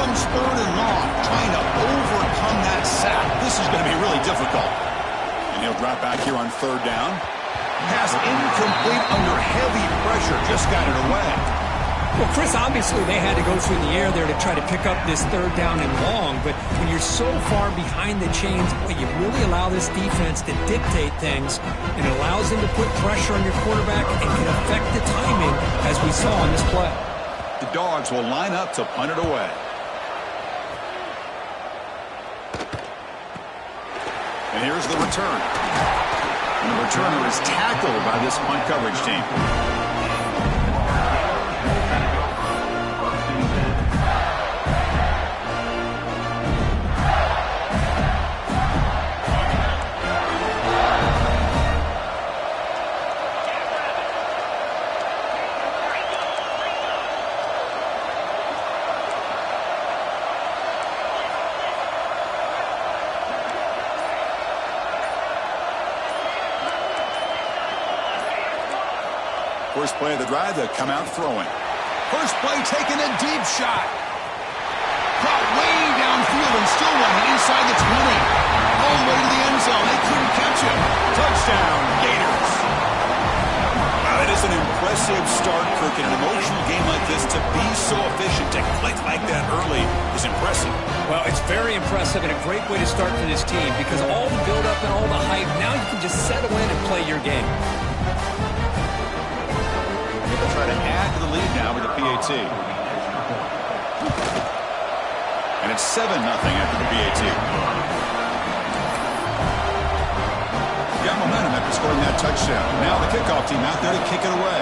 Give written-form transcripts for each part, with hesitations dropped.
comes third and long, trying to overcome that sack. This is going to be really difficult. And he'll drop back here on third down. Pass incomplete under heavy pressure. Just got it away. Well, Chris, obviously they had to go through the air there to try to pick up this third down and long, but when you're so far behind the chains, boy, you really allow this defense to dictate things, and it allows them to put pressure on your quarterback and can affect the timing, as we saw on this play. The Dogs will line up to punt it away. And here's the return. And the returner is tackled by this punt coverage team. First play of the drive, they come out throwing. First play, taking a deep shot. Caught way downfield and still running inside the 20. All the way to the end zone. They couldn't catch him. Touchdown, Gators. Wow, that is an impressive start, Kirk. In an emotional game like this, to be so efficient, to click like that early is impressive. Well, it's very impressive and a great way to start for this team because all the build-up and all the hype, now you can just settle in and play your game. They'll try to add to the lead now with the PAT. And it's 7-0 after the PAT. Got momentum after scoring that touchdown. Now the kickoff team out there to kick it away.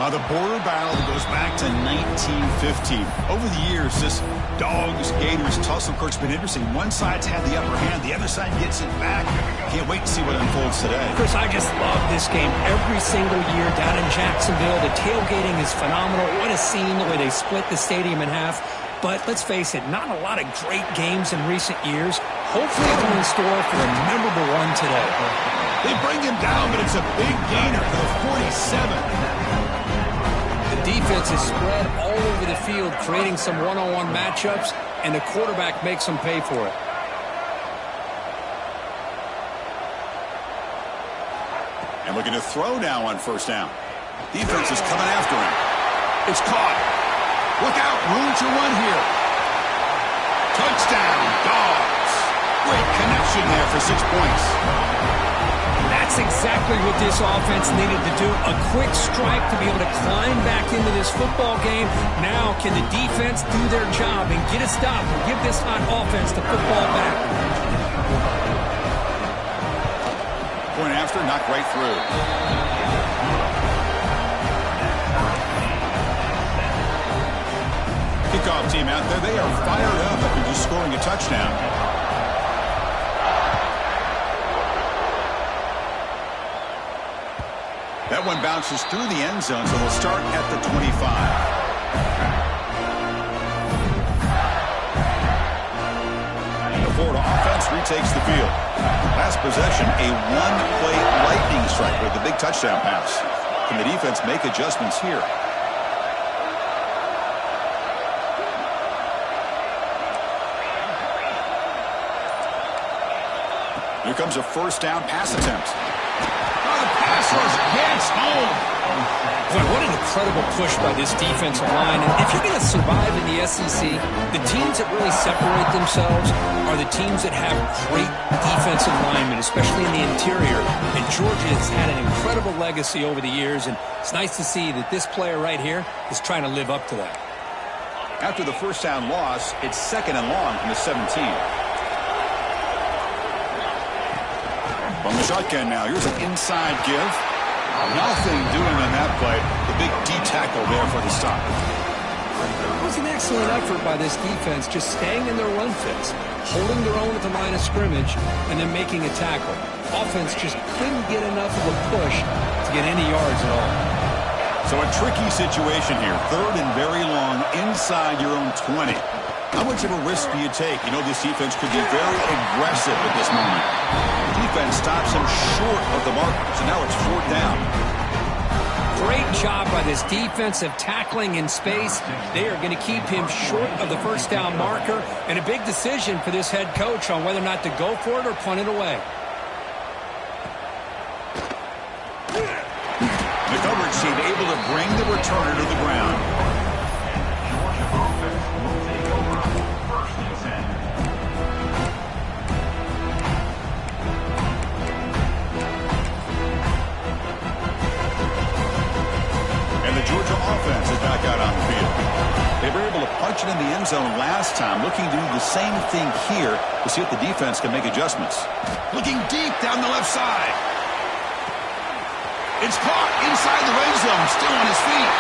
The border battle goes back to 1915. Over the years, this Dogs-Gators tussle, of course, has been interesting. One side's had the upper hand. The other side gets it back. Can't wait to see what unfolds today. Chris, I just love this game every single year down in Jacksonville. The tailgating is phenomenal. What a scene, the way they split the stadium in half. But let's face it, not a lot of great games in recent years. Hopefully they're in store for a memorable one today. They bring him down, but it's a big gainer for the 47. The defense is spread all over the field, creating some one-on-one matchups, and the quarterback makes them pay for it. And looking to throw now on first down. Defense is coming after him. It's caught. Look out, room to run here. Touchdown, Dogs. Great connection there for 6 points. That's exactly what this offense needed to do. A quick strike to be able to climb back into this football game. Now can the defense do their job and get a stop and give this hot offense the football back? Point after, knocked right through. Kickoff team out there. They are fired up after just scoring a touchdown. That one bounces through the end zone, so they'll start at the 25. The Florida offense retakes the field. Last possession, a one-play lightning strike with the big touchdown pass. Can the defense make adjustments here? Here comes a first down pass attempt. Pass rush gets home. Boy, what an incredible push by this defensive line. And if you're going to survive in the SEC, the teams that really separate themselves are the teams that have great defensive linemen, especially in the interior. And Georgia has had an incredible legacy over the years, and it's nice to see that this player right here is trying to live up to that. After the first down loss, it's 2nd and long from the 17. From the shotgun now, here's an inside give. Nothing doing on that play. The big D tackle there for the stop. It was an excellent effort by this defense, just staying in their run fits, holding their own at the line of scrimmage, and then making a tackle. Offense just couldn't get enough of a push to get any yards at all. So a tricky situation here. 3rd and very long inside your own 20. How much of a risk do you take? You know this defense could be very aggressive at this moment. Defense stops him short of the mark, so now it's 4th down. Great job by this defensive tackling in space. They are going to keep him short of the first down marker, and a big decision for this head coach on whether or not to go for it or punt it away. The coverage team able to bring the returner to the ground. Georgia offense is back out on the field. They were able to punch it in the end zone last time, looking to do the same thing here to see if the defense can make adjustments. Looking deep down the left side. It's caught inside the red zone, still on his feet.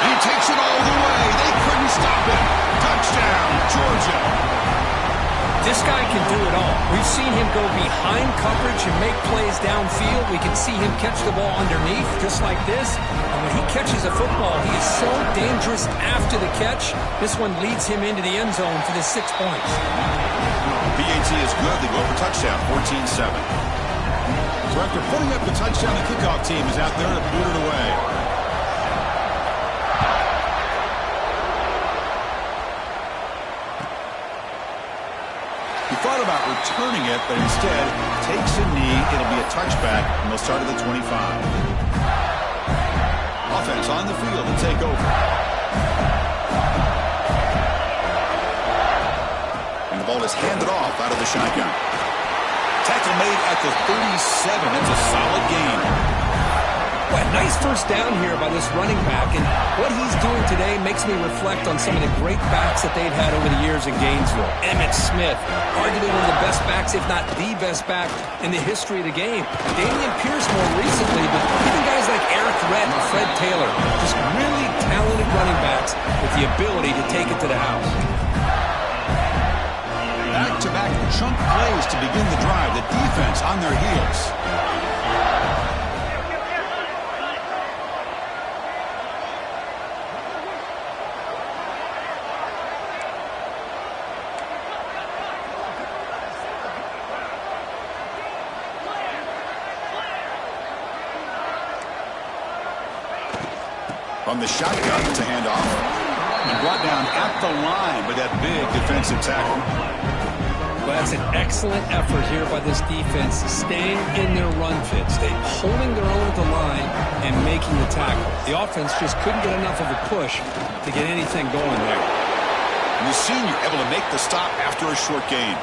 And he takes it all the way. They couldn't stop him. Touchdown, Georgia. This guy can do it all. We've seen him go behind coverage and make plays downfield. We can see him catch the ball underneath, just like this. And when he catches a football, he is so dangerous after the catch. This one leads him into the end zone for the 6 points. PAT is good. They go for touchdown, 14-7. So after putting up the touchdown, the kickoff team is out there to boot it away. He thought about returning it, but instead takes a knee. It'll be a touchback, and they'll start at the 25. Offense on the field to take over. And the ball is handed off out of the shotgun. Tackle made at the 37. It's a solid gain. Well, nice first down here by this running back, and what he's doing today makes me reflect on some of the great backs that they've had over the years in Gainesville. Emmitt Smith, arguably one of the best backs, if not the best back in the history of the game. Damian Pierce more recently, but even guys like Eric Redd and Fred Taylor, just really talented running backs with the ability to take it to the house. Back-to-back chunk plays to begin the drive. The defense on their heels. From the shotgun, it's a handoff. And brought down at the line by that big defensive tackle. Well, that's an excellent effort here by this defense, staying in their run fit, holding their own at the line and making the tackle. The offense just couldn't get enough of a push to get anything going there. And the senior able to make the stop after a short gain.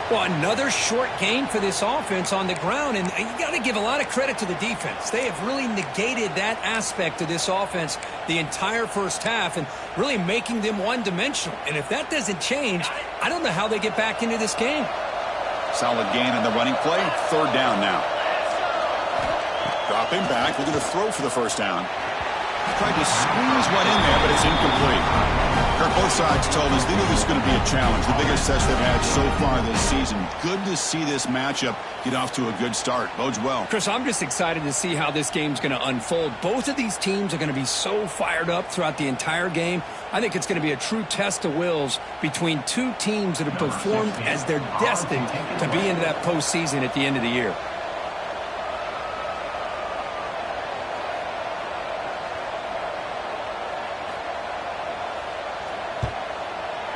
Well, another short gain for this offense on the ground, and you got to give a lot of credit to the defense. They have really negated that aspect of this offense the entire first half and really making them one-dimensional. And if that doesn't change, I don't know how they get back into this game. Solid gain on the running play. Third down now. Dropping back, looking to throw for the first down. Tried to squeeze one in there, but it's incomplete. Kirk, both sides told us they knew this was going to be a challenge, the biggest test they've had so far this season. Good to see this matchup get off to a good start. Bodes well. Chris, I'm just excited to see how this game's going to unfold. Both of these teams are going to be so fired up throughout the entire game. I think it's going to be a true test of wills between two teams that have performed as they're destined to be into that postseason at the end of the year.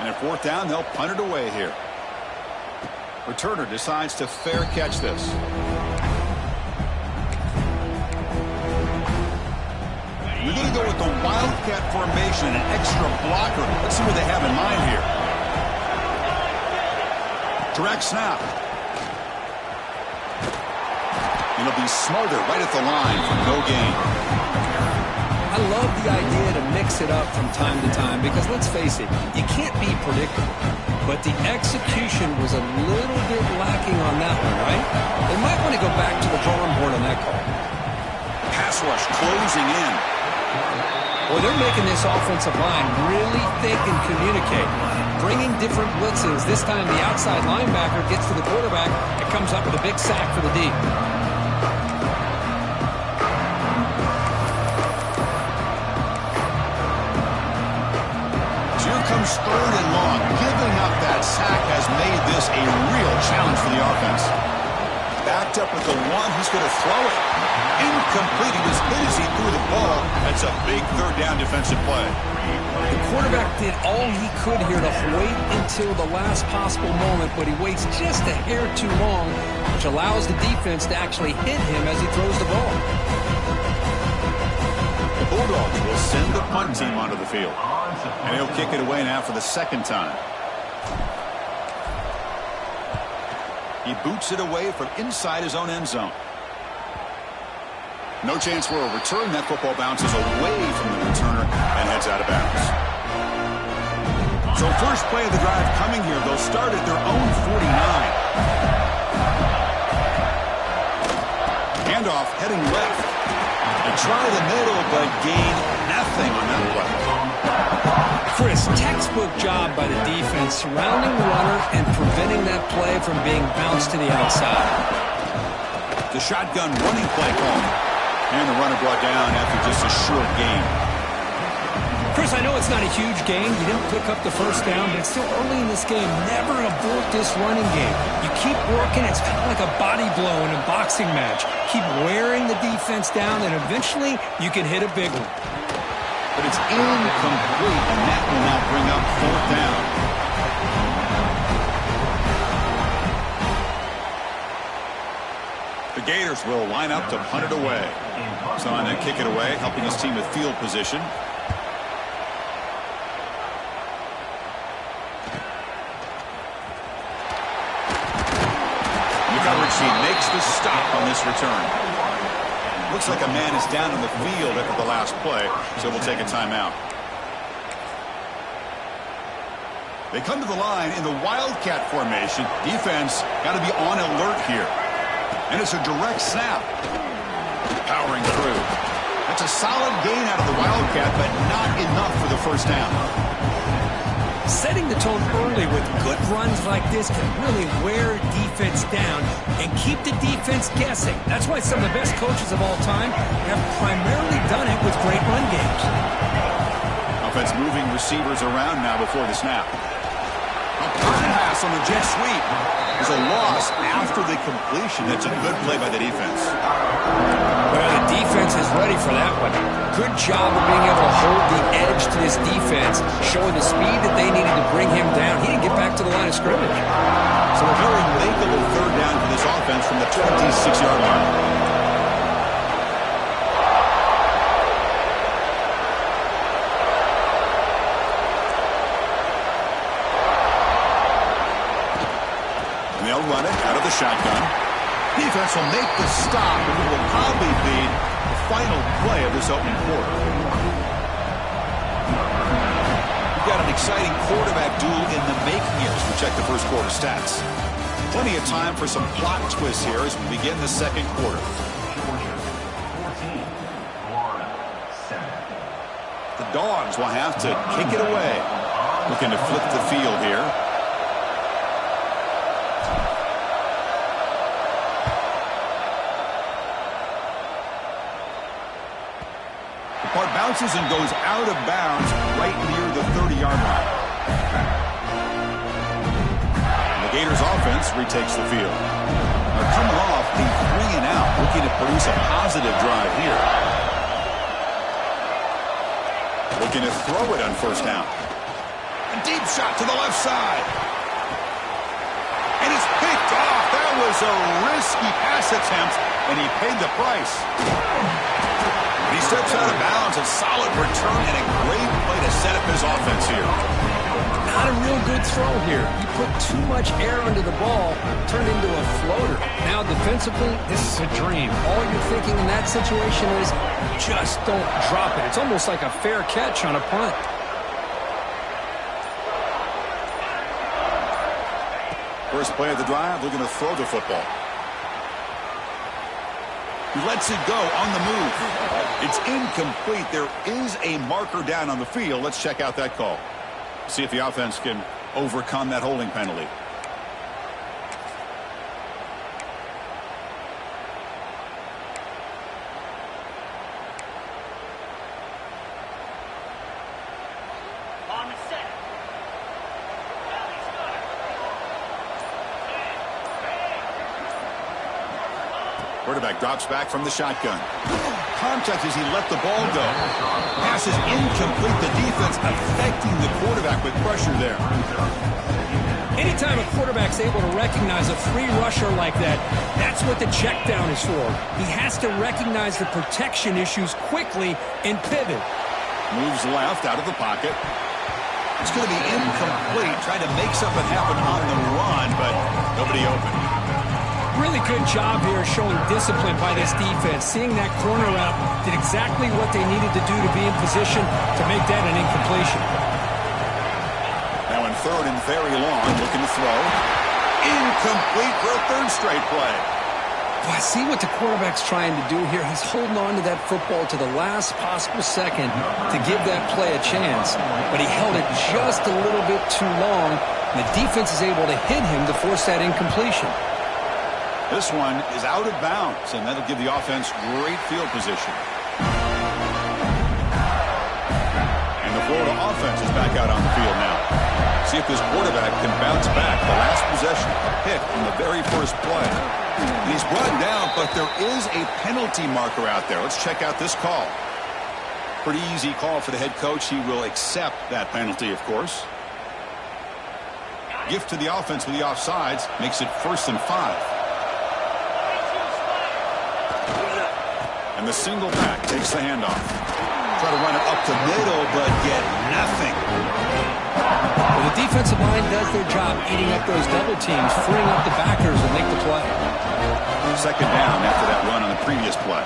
And at fourth down, they'll punt it away here. Returner decides to fair catch this. We're going to go with the Wildcat formation, an extra blocker. Let's see what they have in mind here. Direct snap. It'll be Smarter right at the line for no gain. I love the idea to mix it up from time to time because, let's face it, you can't be predictable. But the execution was a little bit lacking on that one, right? They might want to go back to the drawing board on that call. Pass rush closing in. Well, they're making this offensive line really think and communicate. Bringing different blitzes. This time the outside linebacker gets to the quarterback and comes up with a big sack for the D. Comes third and long. Giving up that sack has made this a real challenge for the offense. Back Picked up with the one. He's going to throw it. Incomplete. He was hit as he threw the ball. That's a big third down defensive play. The quarterback did all he could here to wait until the last possible moment, but he waits just a hair too long, which allows the defense to actually hit him as he throws the ball. The Bulldogs will send the punt team onto the field. And he'll kick it away now for the second time. He boots it away from inside his own end zone. No chance for a return. That football bounces away from the returner and heads out of bounds. So first play of the drive coming here. They'll start at their own 49. Handoff heading left. They try the middle, but gain nothing on that play. Chris, textbook job by the defense surrounding the runner and preventing that play from being bounced to the outside. The shotgun running play call. And the runner brought down after just a short gain. Chris, I know it's not a huge gain. You didn't pick up the first down, but it's still early in this game. Never abort this running game. You keep working. It's kind of like a body blow in a boxing match. Keep wearing the defense down, and eventually you can hit a big one. But it's incomplete, and that will now bring up fourth down. The Gators will line up to punt it away. So on that kick it away, helping his team with field position. She makes the stop on this return. Looks like a man is down in the field after the last play, so we'll take a timeout. They come to the line in the Wildcat formation. Defense got to be on alert here. And it's a direct snap. Powering through. That's a solid gain out of the Wildcat, but not enough for the first down. Setting the tone early with good runs like this can really wear defense down and keep the defense guessing. That's why some of the best coaches of all time have primarily done it with great run games. Offense moving receivers around now before the snap. A pass on the jet sweep. There's a loss after the completion. That's a good play by the defense. Well, the defense is ready for that one. Good job of being able to hold the edge to this defense, showing the speed that they needed to bring him down. He didn't get back to the line of scrimmage. So a very makeable third down for this offense from the 26-yard line. And they'll run it out of the shotgun. Defense will make the stop, and it will probably be the final play of this opening quarter. We've got an exciting quarterback duel in the making here as we check the first quarter stats. Plenty of time for some plot twists here as we begin the second quarter. The Dogs will have to kick it away. Looking to flip the field here. Part bounces and goes out of bounds right near the 30-yard line. The Gators offense retakes the field. They're coming off a 3-and-out, looking to produce a positive drive here. Looking to throw it on first down. A deep shot to the left side. And it's picked off. That was a risky pass attempt, and he paid the price. He steps out of bounds, a solid return, and a great play to set up his offense here. Not a real good throw here. He put too much air under the ball, turned into a floater. Now defensively, this is a dream. All you're thinking in that situation is just don't drop it. It's almost like a fair catch on a punt. First play of the drive, looking to throw the football. He lets it go on the move. It's incomplete. There is a marker down on the field. Let's check out that call. See if the offense can overcome that holding penalty. Quarterback drops back from the shotgun. Contact as he let the ball go. Pass is incomplete. The defense affecting the quarterback with pressure there. Anytime a quarterback's able to recognize a free rusher like that, that's what the check down is for. He has to recognize the protection issues quickly and pivot. Moves left out of the pocket. It's going to be incomplete. Trying to make something happen on the run, but nobody open. Really good job here showing discipline by this defense. Seeing that corner out did exactly what they needed to do to be in position to make that an incompletion. Now in third and very long, looking to throw. Incomplete for a third straight play. Well, I see what the quarterback's trying to do here. He's holding on to that football to the last possible second to give that play a chance. But he held it just a little bit too long. And the defense is able to hit him to force that incompletion. This one is out of bounds, and that'll give the offense great field position. And the Florida offense is back out on the field now. See if this quarterback can bounce back. The last possession, a pick in the very first play. And he's brought down, but there is a penalty marker out there. Let's check out this call. Pretty easy call for the head coach. He will accept that penalty, of course. Gift to the offense with the offsides makes it 1st and 5. And the single back takes the handoff. Try to run it up the middle, but get nothing. Well, the defensive line does their job eating up those double teams, freeing up the backers and make the play. Second down after that run on the previous play.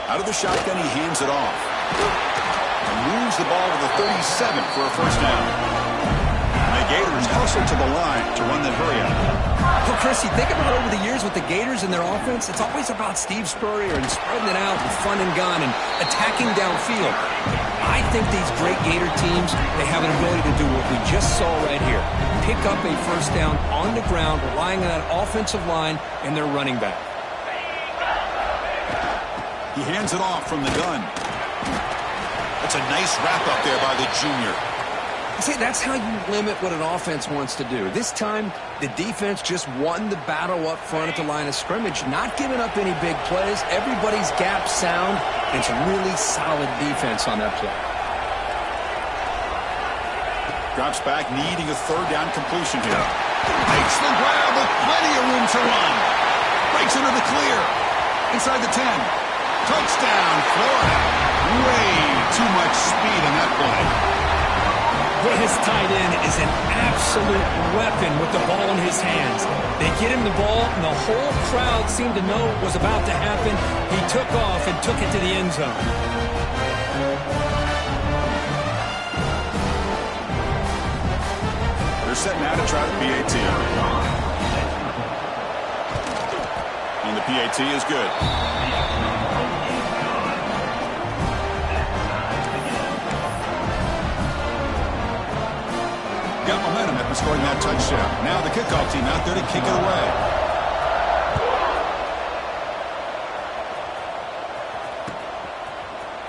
Out of the shotgun, he hands it off. And moves the ball to the 37 for a first down. And the Gators hustle to the line to run that hurry up. Well, Chris, you think about over the years with the Gators and their offense, it's always about Steve Spurrier and spreading it out with fun and gun and attacking downfield. I think these great Gator teams, they have an ability to do what we just saw right here. Pick up a first down on the ground, relying on that offensive line and their running back. He hands it off from the gun. That's a nice wrap up there by the junior. See, that's how you limit what an offense wants to do. This time, the defense just won the battle up front at the line of scrimmage, not giving up any big plays. Everybody's gap sound. It's really solid defense on that play. Drops back, needing a third down completion here. Makes the grab with plenty of room to run. Breaks into the clear. Inside the 10. Touchdown, Florida. Way too much speed in that play. His tight end is an absolute weapon with the ball in his hands. They get him the ball, and the whole crowd seemed to know what was about to happen. He took off and took it to the end zone. They're setting out to try the PAT. And the PAT is good. Got momentum after scoring that touchdown. Now the kickoff team out there to kick it away.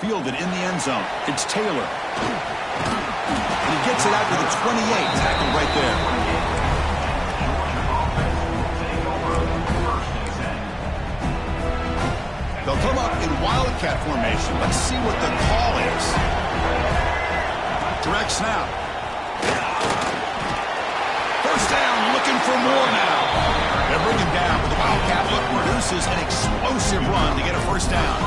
Fielded in the end zone. It's Taylor. And he gets it out to the 28. Tackled right there. They'll come up in Wildcat formation. Let's see what the call is. Direct snap. First down, looking for more now. They're bringing down, but the Wildcat look produces an explosive run to get a first down.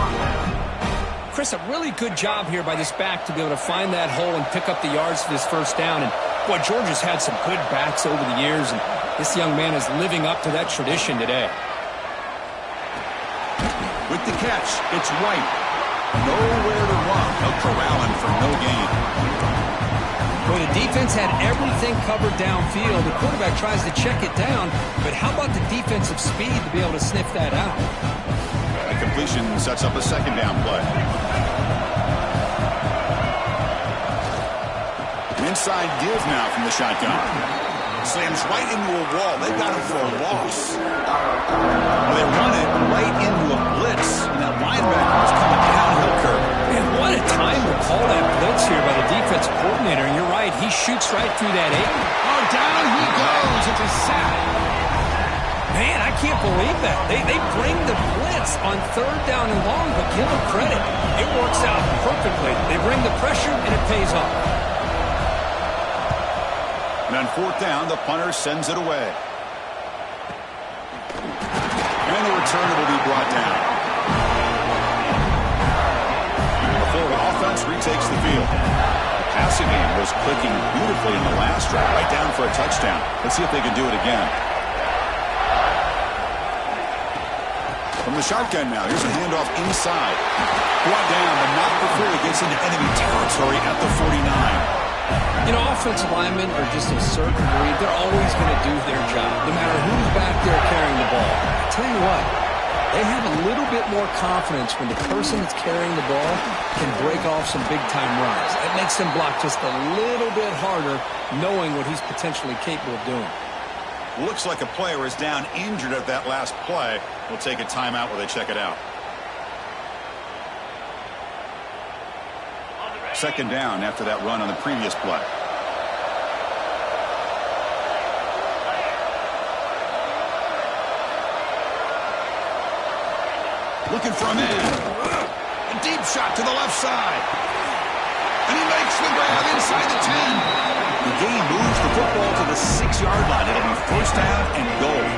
Chris, a really good job here by this back to be able to find that hole and pick up the yards for this first down. And, boy, Georgia's had some good backs over the years, and this young man is living up to that tradition today. With the catch, it's White. Nowhere to run. No corralling for no gain. Well, the defense had everything covered downfield. The quarterback tries to check it down, but how about the defensive speed to be able to sniff that out? The completion sets up a second down play. An inside give now from the shotgun. Slams right into a wall. They've got him for a loss. Well, they run it right into a blitz, and that linebacker was coming downhill curve. Man, what a time to call that blitz here by the defensive coordinator. And you're right, he shoots right through that 8. Oh, down he goes. It's a sack. Man, I can't believe that. They bring the blitz on 3rd down and long, but give them credit. It works out perfectly. They bring the pressure, and it pays off. And on 4th down, the punter sends it away. And the return will be brought down. The Florida offense retakes the field. The passing game was clicking beautifully in the last drive, right down for a touchdown. Let's see if they can do it again. From the shotgun now, here's a handoff inside. Brought down, but not before he gets into enemy territory at the 49. You know, offensive linemen are just a certain breed. They're always going to do their job, no matter who's back there carrying the ball. I tell you what, they have a little bit more confidence when the person that's carrying the ball can break off some big-time runs. It makes them block just a little bit harder, knowing what he's potentially capable of doing. Looks like a player is down injured at that last play. We'll take a timeout while they check it out. 2nd down after that run on the previous play. Looking for a man. A deep shot to the left side. And he makes the grab inside the 10. The game moves the football to the 6-yard line. It'll be 1st down and goal.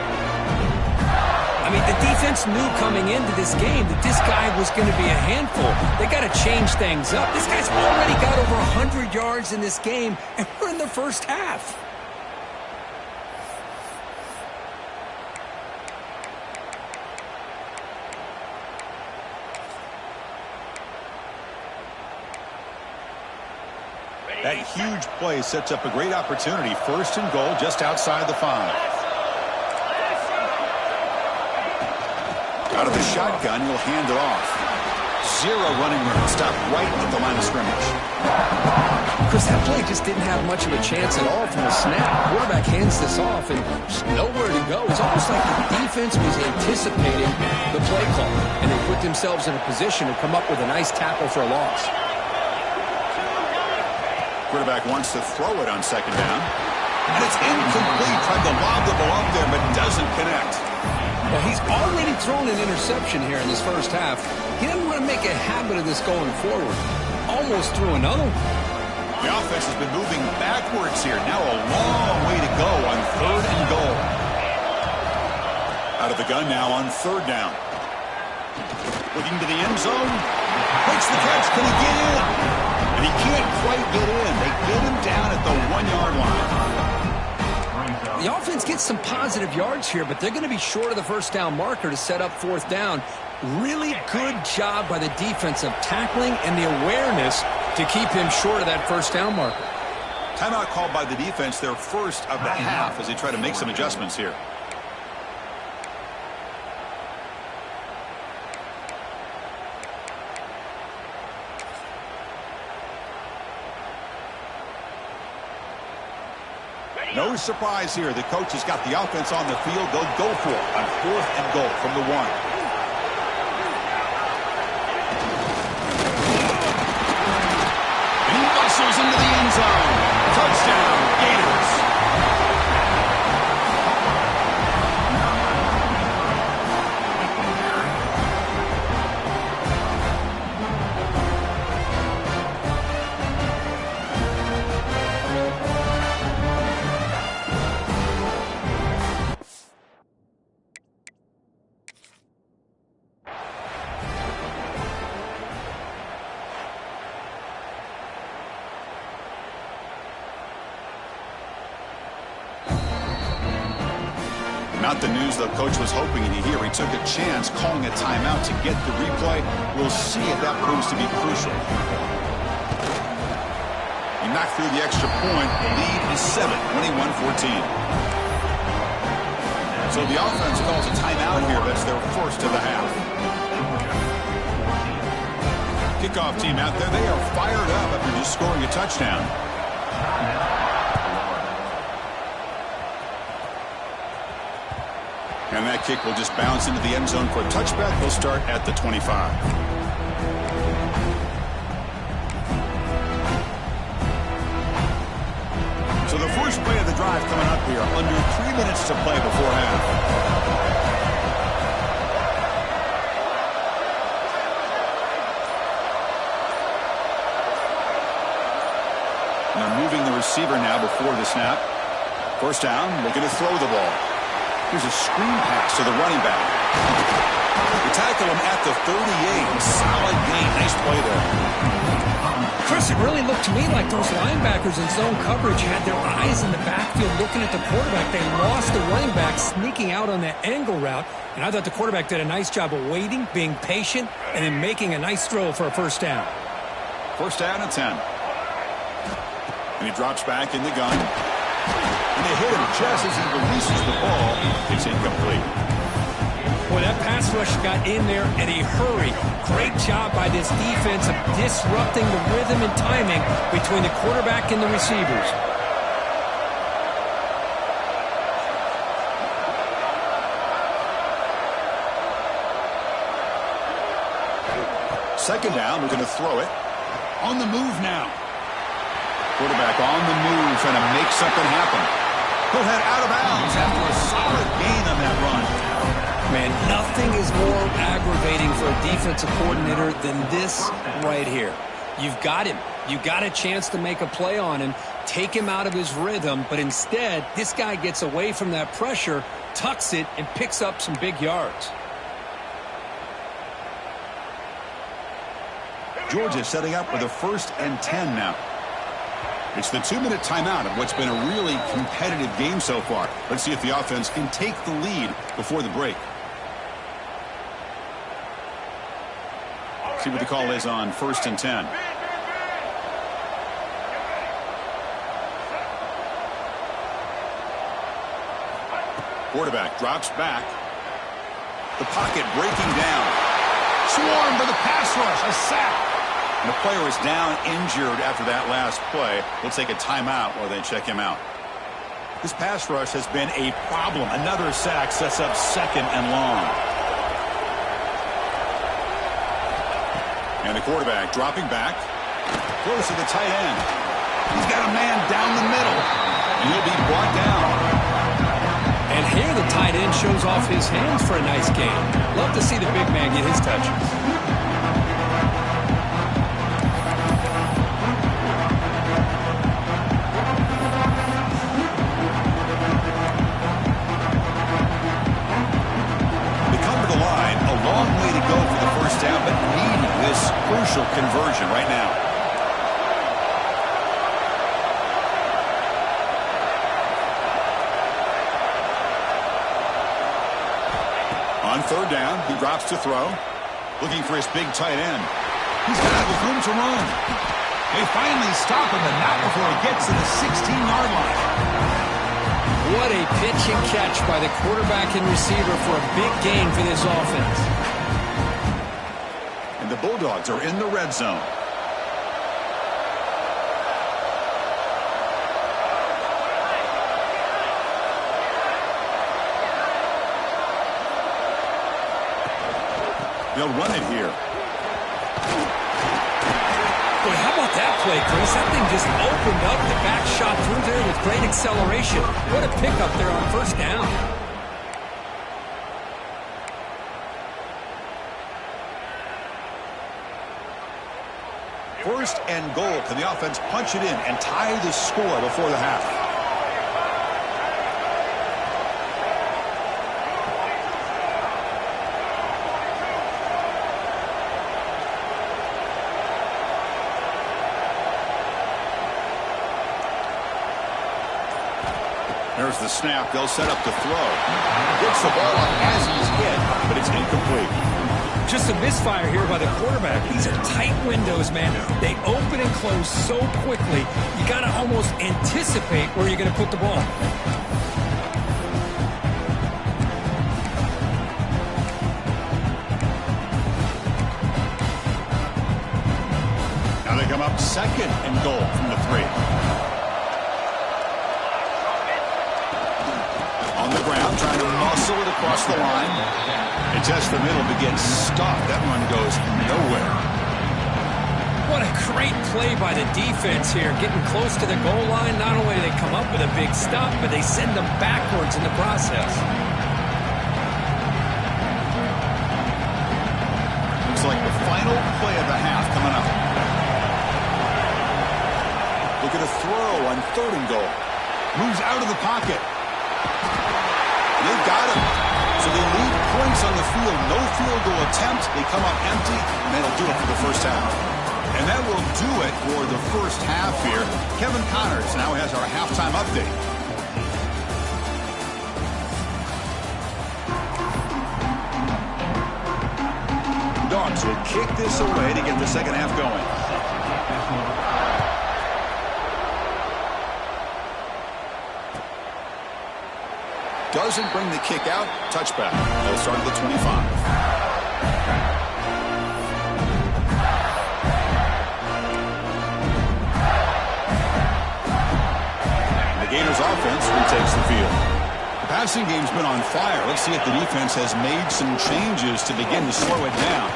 I mean, the defense knew coming into this game that this guy was going to be a handful. They got to change things up. This guy's already got over 100 yards in this game, and we're in the first half. That huge play sets up a great opportunity. 1st and goal just outside the 5. Out of the shotgun, he'll hand it off. 0 running room. Stop right at the line of scrimmage. Chris, that play just didn't have much of a chance at all from the snap. Quarterback hands this off and just nowhere to go. It's almost like the defense was anticipating the play call, and they put themselves in a position to come up with a nice tackle for a loss. Quarterback wants to throw it on 2nd down. And it's incomplete. Tried to lob the ball up there, but doesn't connect. Well, he's already thrown an interception here in this first half. He doesn't want to make a habit of this going forward. Almost threw another one. The offense has been moving backwards here. Now a long way to go on 3rd and goal. Out of the gun now on 3rd down. Looking to the end zone. Makes the catch. Can he get in? And he can't quite get in. They get him down at the 1-yard line. The offense gets some positive yards here, but they're going to be short of the 1st down marker to set up 4th down. Really good job by the defense of tackling and the awareness to keep him short of that 1st down marker. Timeout called by the defense, their 1st of the half, as they try to make some adjustments here. No surprise here. The coach has got the offense on the field. They'll go for it on 4th and goal from the 1. And he muscles into the end zone. Touchdown, Gators. Not the news the coach was hoping to hear. He took a chance calling a timeout to get the replay. We'll see if that proves to be crucial. He knocked through the extra point. The lead is 7, 21-14. So the offense calls a timeout here. That's their 1st of the half. Kickoff team out there. They are fired up after just scoring a touchdown. And that kick will just bounce into the end zone for a touchback. We'll start at the 25. So the first play of the drive coming up here. Under 3 minutes to play before half. before the snap. First down, looking to throw the ball. Here's a screen pass to the running back. They tackle him at the 38. Solid gain. Nice play there. Chris, it really looked to me like those linebackers in zone coverage had their eyes in the backfield looking at the quarterback. They lost the running back sneaking out on that angle route, and I thought the quarterback did a nice job of waiting, being patient, and then making a nice throw for a first down. First down and 10. And he drops back in the gun. And they hit him just as he releases the ball. It's incomplete. Boy, that pass rush got in there in a hurry. Great job by this defense of disrupting the rhythm and timing between the quarterback and the receivers. Second down, we're going to throw it. On the move now. Quarterback on the move, trying to make something happen. He'll head out of bounds after a solid gain on that run. Man, nothing is more aggravating for a defensive coordinator than this right here. You've got him. You got a chance to make a play on him, take him out of his rhythm, but instead, this guy gets away from that pressure, tucks it, and picks up some big yards. Georgia setting up with a 1st and 10 now. It's the 2-minute timeout of what's been a really competitive game so far. Let's see if the offense can take the lead before the break. See what the call is on 1st and 10. Quarterback drops back. The pocket breaking down. Swarmed by the pass rush. A sack. And the player is down injured after that last play. We'll take a timeout while they check him out. This pass rush has been a problem. Another sack sets up 2nd and long. And the quarterback dropping back. Close to the tight end. He's got a man down the middle. And he'll be brought down. And here the tight end shows off his hands for a nice game. Love to see the big man get his touches. Long way to go for the first down, but needing this crucial conversion right now. On 3rd down, he drops to throw. Looking for his big tight end. He's got it with room to run. They finally stop him, but not before he gets to the 16-yard line. What a pitch and catch by the quarterback and receiver for a big gain for this offense. And the Bulldogs are in the red zone. They'll run it here. Boy, how about that play, Chris? That thing just opened up. The back shot through there with great acceleration. What a pickup there on 1st down. First and goal. Can the offense punch it in and tie the score before the half? There's the snap. They'll set up the throw. Gets the ball up as he's hit, but it's incomplete. Just a misfire here by the quarterback. These are tight windows, man. They open and close so quickly, you got to almost anticipate where you're going to put the ball. Now they come up 2nd and goal from the 3. On the ground, trying to muscle it across the line. They test the middle, but gets stopped. That run goes nowhere. What a great play by the defense here. Getting close to the goal line, not only do they come up with a big stop, but they send them backwards in the process. Looks like the final play of the half coming up. The Looking to throw on 3rd and goal. Moves out of the pocket. They've got him. So they leave points on the field. No field goal attempt. They come up empty, and that'll do it for the first half. And that will do it for the first half here. Kevin Connors now has our halftime update. Dogs will kick this away to get the second half going. Doesn't bring the kick out. Touchback. They'll start at the 25. The Gators offense retakes the field. The passing game's been on fire. Let's see if the defense has made some changes to begin to slow it down.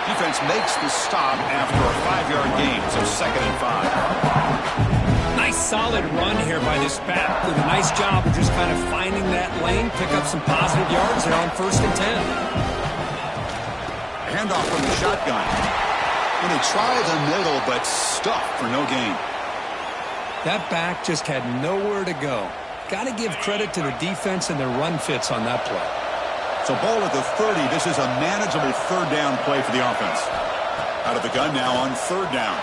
Defense makes the stop after a 5-yard gain, so 2nd and 5. Nice solid run here by this back. Did a nice job of just kind of finding that lane, pick up some positive yards there on 1st and 10. Handoff from the shotgun. And they try the middle, but stuffed for no gain. That back just had nowhere to go. Got to give credit to the defense and their run fits on that play. So ball at the 30. This is a manageable 3rd down play for the offense. Out of the gun now on 3rd down.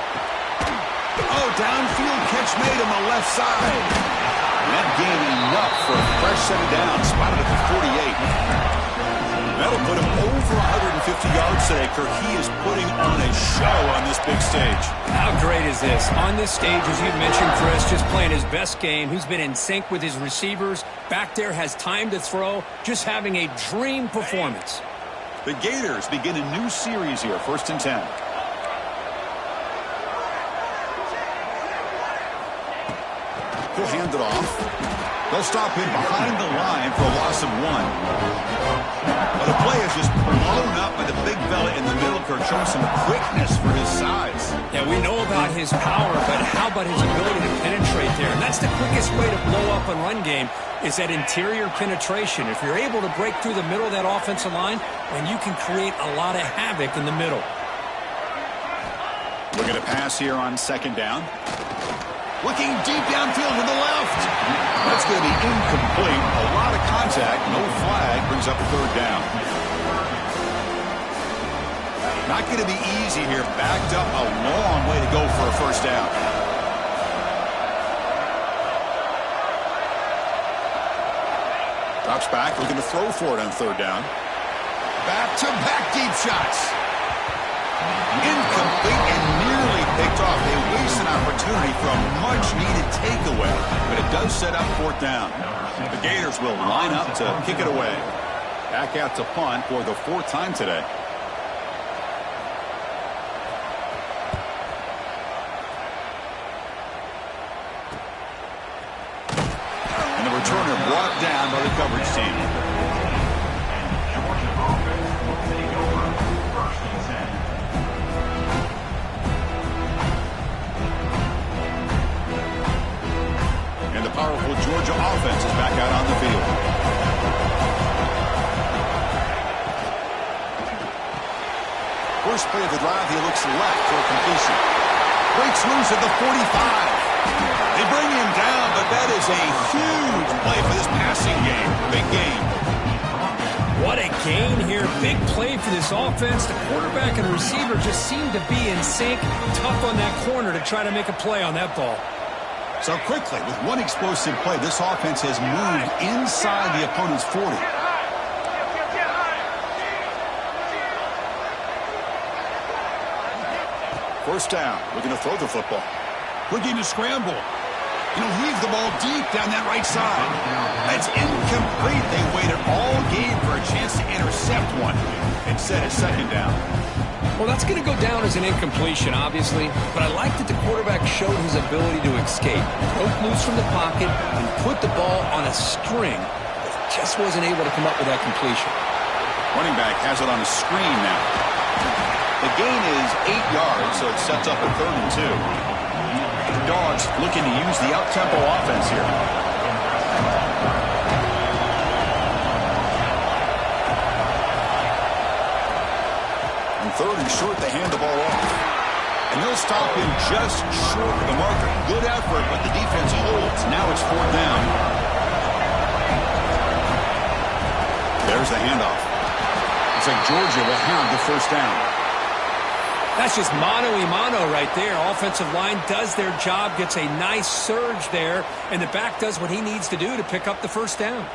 Oh, downfield catch made on the left side. And that gained enough for a fresh set of downs. Spotted at the 48. That'll put him over 150 yards today. Kirk, he is putting on a show on this big stage. How great is this? On this stage, as you mentioned, Chris, just playing his best game. He's been in sync with his receivers. Back there, has time to throw. Just having a dream performance. The Gators begin a new series here. 1st and 10. He'll hand it off. They'll stop him behind the line for a loss of 1. But the play is just blown up by the big fella in the middle. Kirk showing some quickness for his size. Yeah, we know about his power, but how about his ability to penetrate there? And that's the quickest way to blow up a run game is that interior penetration. If you're able to break through the middle of that offensive line, then you can create a lot of havoc in the middle. We're going to pass here on 2nd down. Looking deep downfield to the left. That's going to be incomplete. A lot of contact. No flag. Brings up 3rd down. Not going to be easy here. Backed up a long way to go for a 1st down. Drops back. Looking to throw for it on 3rd down. Back-to-back deep shots. Incomplete and nearly picked off. They waste an opportunity for a much-needed takeaway, but it does set up 4th down. The Gators will line up to kick it away. Back out to punt for the 4th time today. And the returner brought down by the coverage team. Powerful Georgia offense is back out on the field. First play of the drive, he looks left for a completion. Breaks loose at the 45. They bring him down, but that is a huge play for this passing game. Big game. What a gain here. Big play for this offense. The quarterback and receiver just seem to be in sync. Tough on that corner to try to make a play on that ball. So quickly, with one explosive play, this offense has moved inside the opponent's 40. First down, looking to throw the football. Looking to scramble. Leave the ball deep down that right side. That's incomplete. They waited all game for a chance to intercept one. Instead, it's 2nd down. Well, that's going to go down as an incompletion, obviously, but I like that the quarterback showed his ability to escape, broke loose from the pocket, and put the ball on a string, but just wasn't able to come up with that completion. Running back has it on a screen now. The gain is 8 yards, so it sets up a 3rd and 2. The Dogs looking to use the up-tempo offense here. On 3rd and short, they hand the ball off. And they'll stop him just short of the marker. Good effort, but the defense holds. Now it's 4th down. There's the handoff. Looks like Georgia will have the 1st down. That's just mano-a-mano right there. Offensive line does their job, gets a nice surge there, and the back does what he needs to do to pick up the 1st down.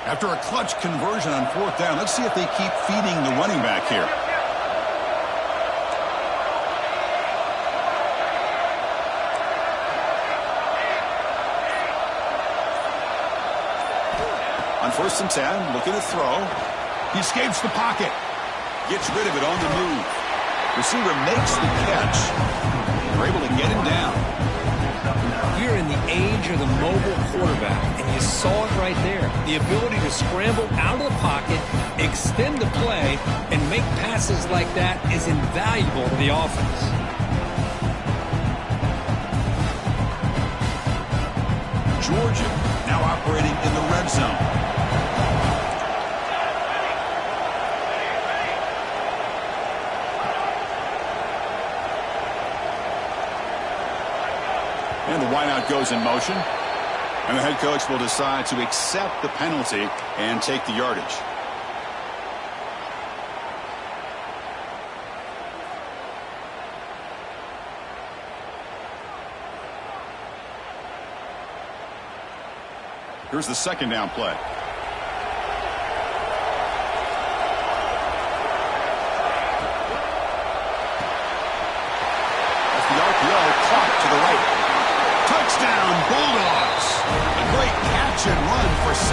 After a clutch conversion on 4th down, let's see if they keep feeding the running back here. On 1st and 10, looking to throw. He escapes the pocket. Gets rid of it on the move. Receiver makes the catch. They're able to get him down. We're in the age of the mobile quarterback, and you saw it right there. The ability to scramble out of the pocket, extend the play, and make passes like that is invaluable to the offense. Georgia now operating in the red zone. And the wideout goes in motion. And the head coach will decide to accept the penalty and take the yardage. Here's the 2nd down play. That's the RPO clock to the right. Touchdown, Bulldogs. A great catch and run for 6.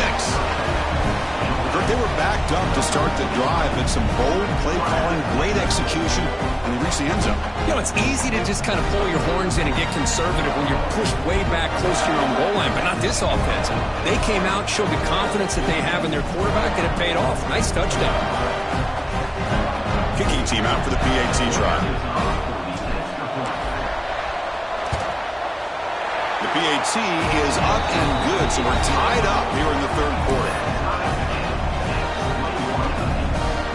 They were backed up to start the drive, but some bold play calling, great execution, and they reached the end zone. You know, it's easy to just kind of pull your horns in and get conservative when you're pushed way back close to your own goal line, but not this offense. They came out, showed the confidence that they have in their quarterback, and it paid off. Nice touchdown. Kicking team out for the PAT try. The PAT is up and good, so we're tied up here in the 3rd quarter.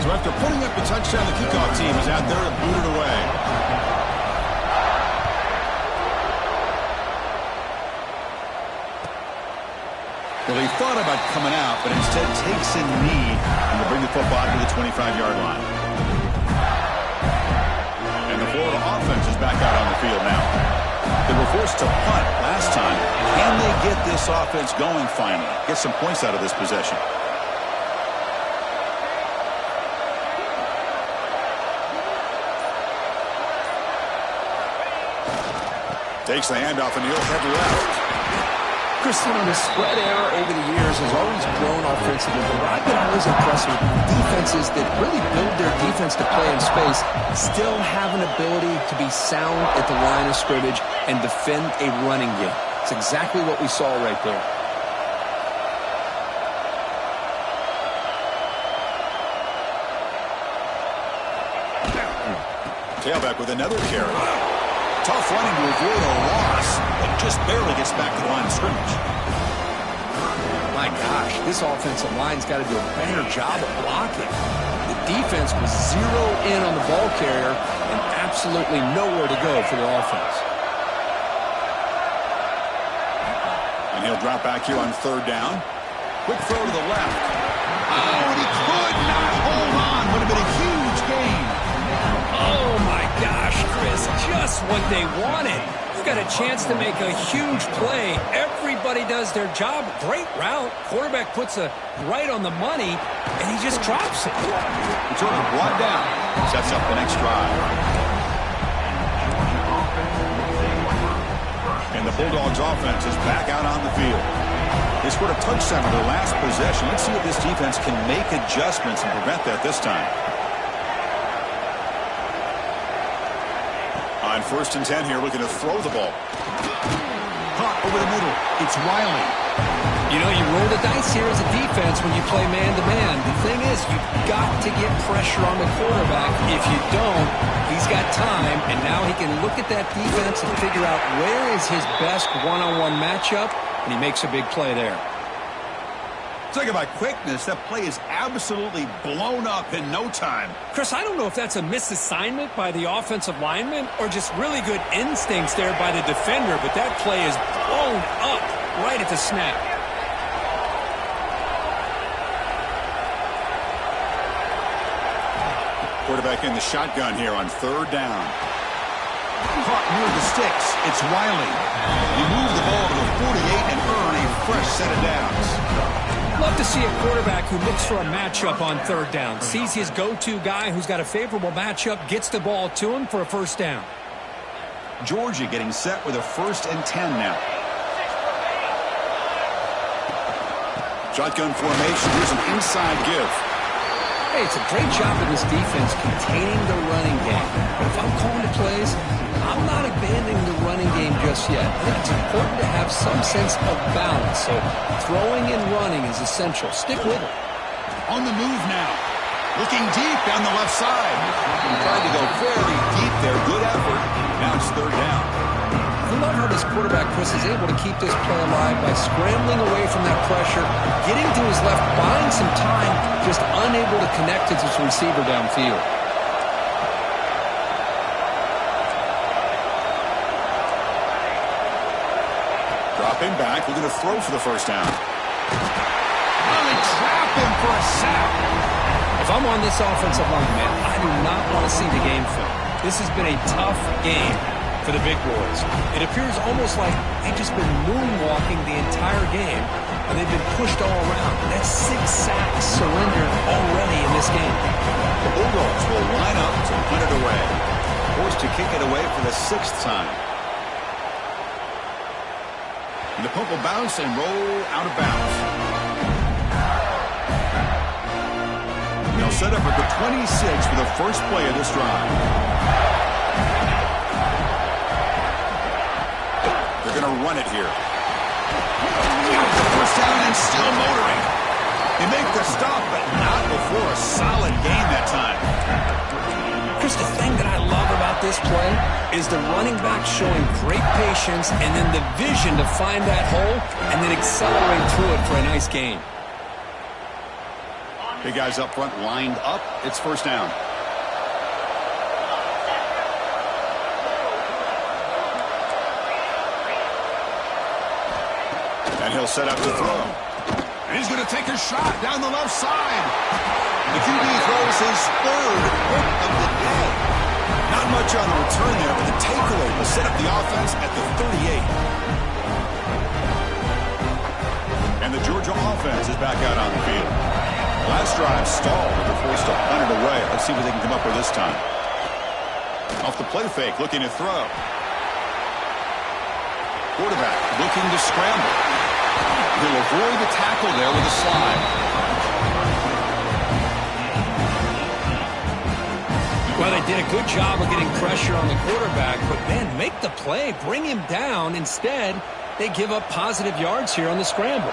So after putting up the touchdown, the kickoff team is out there to boot it away. Well, he thought about coming out, but instead takes a knee and will bring the football to the 25-yard line. And the Florida offense is back out on the field now. They were forced to punt last time. Can they get this offense going finally? Get some points out of this possession. Takes the handoff and he'll head left. Christian, the spread error over the years has always grown offensively, but I've been always impressed with defenses that really build their defense to play in space, still have an ability to be sound at the line of scrimmage and defend a running game. It's exactly what we saw right there. Tailback with another carry. Tough running to avoid a loss, but just barely gets back to the line of scrimmage. My gosh, this offensive line's got to do a better job of blocking. The defense was zeroed in on the ball carrier and absolutely nowhere to go for the offense. And he'll drop back here on 3rd down. Quick throw to the left. Oh, and he could not hold on. Would have been a huge gain. Oh, my gosh, Chris, just what they wanted. You've got a chance to make a huge play. Everybody does their job. Great route. Quarterback puts it right on the money, and he just drops it. Return is brought down. Sets up the next drive. And the Bulldogs offense is back out on the field. They scored a touchdown in their last possession. Let's see if this defense can make adjustments and prevent that this time. On 1st and 10 here, looking to throw the ball. Caught over the middle. It's Riley. You know, you roll the dice here as a defense when you play man-to-man. The thing is, you've got to get pressure on the quarterback. If you don't, he's got time, and now he can look at that defense and figure out where is his best one-on-one matchup, and he makes a big play there. Talk about quickness. That play is absolutely blown up in no time. Chris, I don't know if that's a misassignment by the offensive lineman or just really good instincts there by the defender, but that play is blown up right at the snap. Quarterback in the shotgun here on third down. Caught near the sticks. It's Wiley. You move the ball to the 48 and earn a fresh set of downs. Love to see a quarterback who looks for a matchup on third down. Sees his go-to guy who's got a favorable matchup, gets the ball to him for a first down. Georgia getting set with a 1st and 10 now. Shotgun formation. Here's an inside give. Hey, it's a great job of this defense containing the running game. But if I'm calling the plays, I'm not abandoning the running game just yet. I think it's important to have some sense of balance. So throwing and running is essential. Stick with it. On the move now. Looking deep down the left side. Tried to go very deep there. Good effort. Now it's third down. I love how this quarterback, Chris, is able to keep this play alive by scrambling away from that pressure, getting to his left, buying some time, just unable to connect to his receiver downfield. Dropping back, looking to throw for the first down. Really trap him for a sack. If I'm on this offensive line, man, I do not want to see the game film. This has been a tough game for the big boys. It appears almost like they've just been moonwalking the entire game, and they've been pushed all around. That's 6 sacks surrendered already in this game. The Bulldogs will line up to put it away. Forced to kick it away for the 6th time. And the punt will bounce and roll out of bounds. They'll set up at the 26 for the first play of this drive. They're going to run it here. Got the first down and still motoring. They make the stop, but not before a solid gain that time. Chris, the thing that I love about this play is the running back showing great patience and then the vision to find that hole and then accelerate through it for a nice gain. Big guys up front lined up. It's first down. And he'll set up to throw. And he's going to take a shot down the left side. The QB throws his 3rd hit of the day. Not much on the return there, but the takeaway will set up the offense at the 38. And the Georgia offense is back out on the field. Last drive stalled. They're forced to punt it away. Let's see what they can come up with this time. Off the play fake, looking to throw. Quarterback looking to scramble. He'll avoid the tackle there with a slide. Well, they did a good job of getting pressure on the quarterback, but man, make the play, bring him down. Instead, they give up positive yards here on the scramble.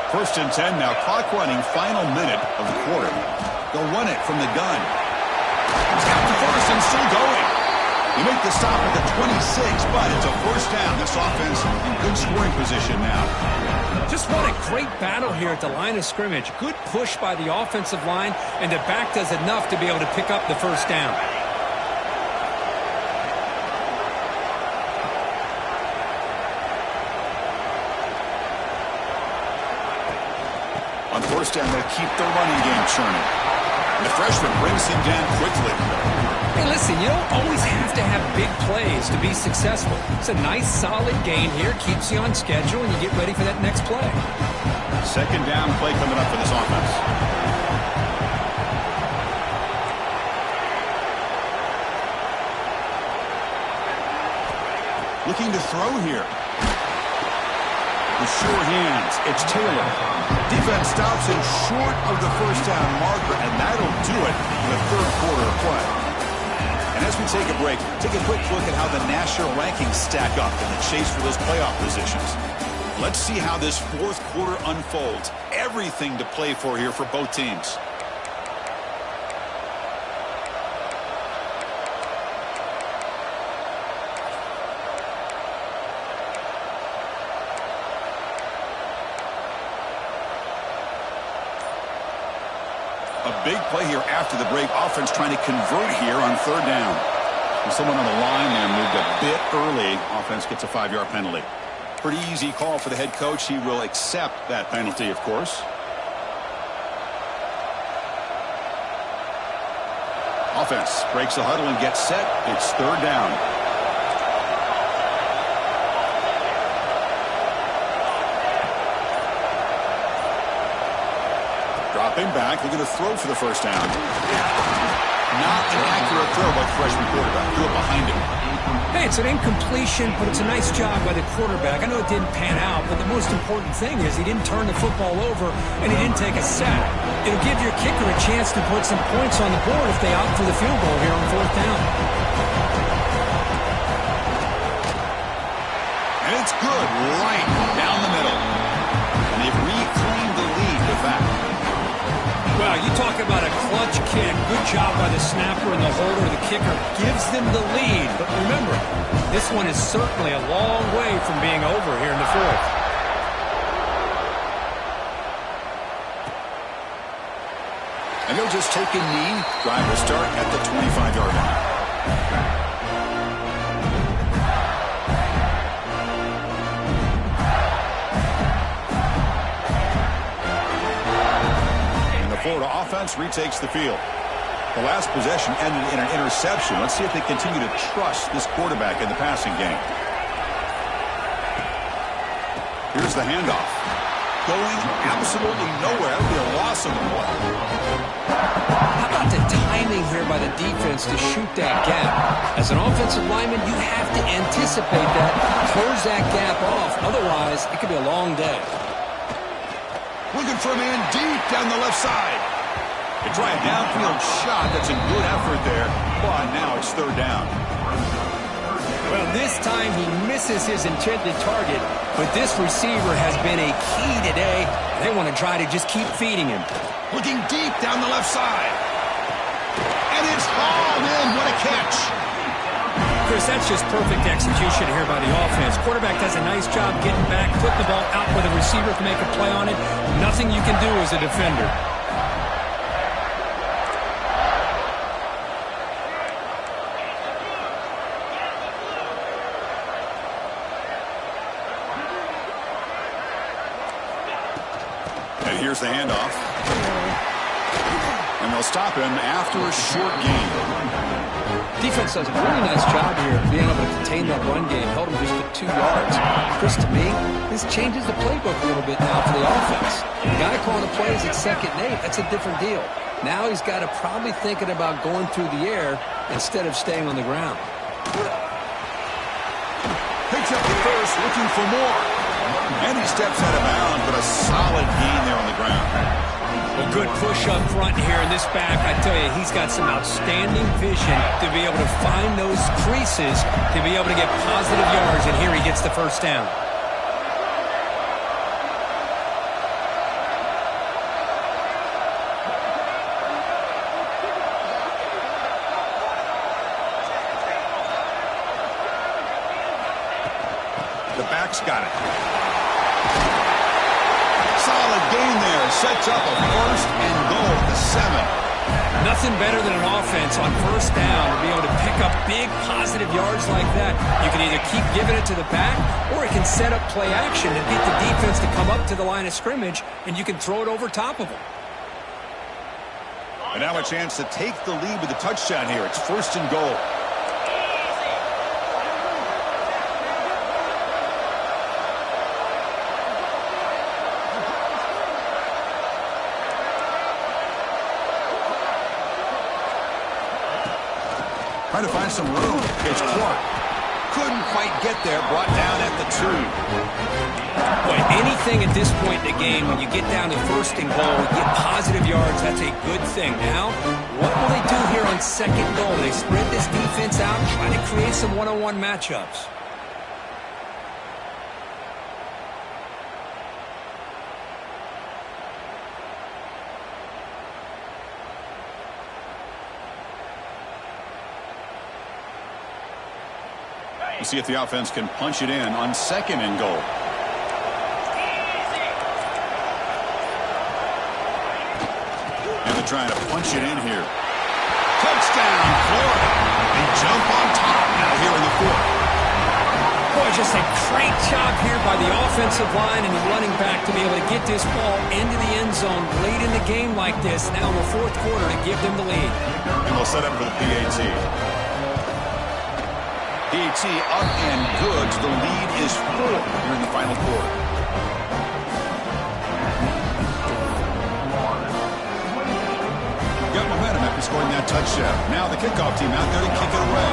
1st and 10 now. Clock running, final minute of the quarter. They'll run it from the gun. He's got the first and still going. You make the stop at the 26, but it's a first down. This offense in good scoring position now. Just what a great battle here at the line of scrimmage. Good push by the offensive line, and the back does enough to be able to pick up the first down. On first down, they'll keep the running game churning. And the freshman brings him down quickly. Hey, listen, you don't always have to have big plays to be successful. It's a nice, solid gain here. Keeps you on schedule, and you get ready for that next play. 2nd down play coming up for this offense. Looking to throw here. With sure hands, it's Taylor. Defense stops him short of the first down marker, and that'll do it in the 3rd quarter of play. And as we take a break, take a quick look at how the national rankings stack up in the chase for those playoff positions. Let's see how this 4th quarter unfolds. Everything to play for here for both teams. A big play here after the break. Offense trying to convert here on third down. And someone on the line there moved a bit early. Offense gets a 5-yard penalty. Pretty easy call for the head coach. He will accept that penalty, of course. Offense breaks the huddle and gets set. It's third down. Dropping back, looking to throw for the first down. Not an accurate throw by the freshman quarterback. Threw it behind him. Hey, it's an incompletion, but it's a nice job by the quarterback. I know it didn't pan out, but the most important thing is he didn't turn the football over and he didn't take a sack. It'll give your kicker a chance to put some points on the board if they opt for the field goal here on fourth down. And it's good, right down the middle. And they've reclaimed the lead with that. Well, you talk about a clutch kick. Good job by the snapper and the holder. The kicker gives them the lead. But remember, this one is certainly a long way from being over here in the fourth. And they'll just take a knee. Drive will start at the 25-yard line. Florida offense retakes the field. The last possession ended in an interception. Let's see if they continue to trust this quarterback in the passing game. Here's the handoff. Going absolutely nowhere. That would be a loss of the ball. How about the timing here by the defense to shoot that gap? As an offensive lineman, you have to anticipate that, close that gap off. Otherwise, it could be a long day. Looking for a man deep down the left side. They try a downfield shot. That's a good effort there. But now it's third down. Well, this time he misses his intended target. But this receiver has been a key today. They want to try to just keep feeding him. Looking deep down the left side. And it's hauled in. What a catch. Chris, that's just perfect execution here by the offense. Quarterback does a nice job getting back, putting the ball out where the receiver can make a play on it. Nothing you can do as a defender. And here's the handoff. And they'll stop him after a short gain. Defense does a really nice job here being able to contain that run game. Held him just at 2 yards. Chris, to me, this changes the playbook a little bit now for the offense. The guy calling the plays at 2nd and 8, that's a different deal. Now he's got to probably thinking about going through the air instead of staying on the ground. Picks up the first, looking for more. And he steps out of bounds, but a solid gain there on the ground. A good push up front here in this back. I tell you, he's got some outstanding vision to be able to find those creases, to be able to get positive yards, and here he gets the first down. The back's got it. Solid gain there. Sets up a first and goal at the 7. Nothing better than an offense on first down to be able to pick up big positive yards like that. You can either keep giving it to the back, or it can set up play action and get the defense to come up to the line of scrimmage, and you can throw it over top of them. And now a chance to take the lead with a touchdown here. It's first and goal. Trying to find some room. It's Clark. Couldn't quite get there. Brought down at the 2. Boy, anything at this point in the game, when you get down to first and goal, get positive yards, that's a good thing. Now, what will they do here on second goal? They spread this defense out, trying to create some one-on-one matchups. We'll see if the offense can punch it in on second and goal. And the trying to punch it in here. Touchdown, Florida. They jump on top now here in the fourth. Boy, just a great job here by the offensive line and the running back to be able to get this ball into the end zone late in the game like this, now in the fourth quarter, to give them the lead. And they'll set up for the PAT. PAT up and good. So the lead is 4 here in the final quarter. Got momentum after scoring that touchdown. Now the kickoff team out there to kick it away.